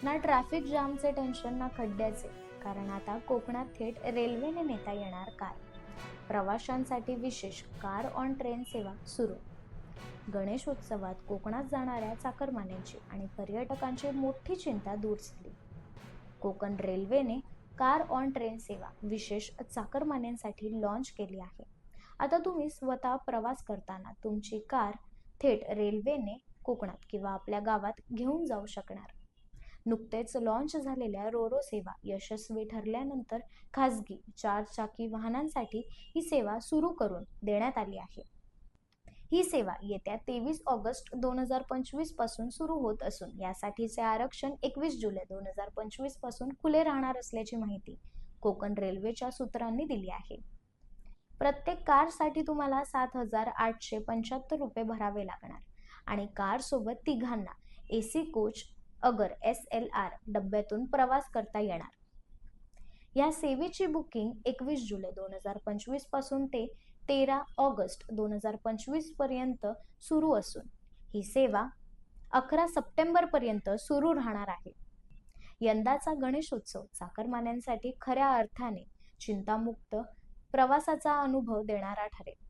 ना traffic जामचे tension ना खड्ड्याचे, कारण आता कोकणात थेट रेल्वेने नेता येणार कार. प्रवाशांसाठी विशेष कार ऑन ट्रेन सेवा सुरू. गणेशोत्सवात कोकणात जाणाऱ्या चाकरमान्यांची आणि पर्यटकांची मोठी चिंता दूर झाली. कोकण रेल्वेने कार ऑन ट्रेन सेवा विशेष चाकरमान्यांसाठी लॉन्च केली आहे. आता तुम्ही स्वतः प्रवास करताना तुमची कार थेट रेल्वेने कोकणात किंवा आपल्या गावात घेऊन जाऊ शकणार. नुकतेच लॉन्च झालेल्या रोरो सेवा यशस्वी ठरल्यानंतर खासगी चारचाकी वाहनांसाठी ही सेवा सुरू करून देण्यात आली आहे. ही सेवा येत्या 23 ऑगस्ट 2025 पासून सुरू होत असून यासाठीचे आरक्षण 21 जुलै 2025 पासून खुले राहणार असल्याची माहिती कोकण रेल्वेच्या सूत्रांनी दिली आहे. प्रत्येक कारसाठी तुम्हाला 7,875 रुपये भरावे लागणार आणि कार सोबत तिघांना एसी कोच अगर SLR डब्यातून प्रवास करता येणार. या सेवेची बुकिंग 21 जुलै 2025 पासून ते 13 ऑगस्ट 2025 पर्यंत सुरू असून ही सेवा 11 सप्टेंबर पर्यंत सुरू राहणार आहे. यंदाचा गणेशोत्सव चाकरमान्यांसाठी खऱ्या अर्थाने चिंतामुक्त प्रवासाचा अनुभव देणारा ठरेल.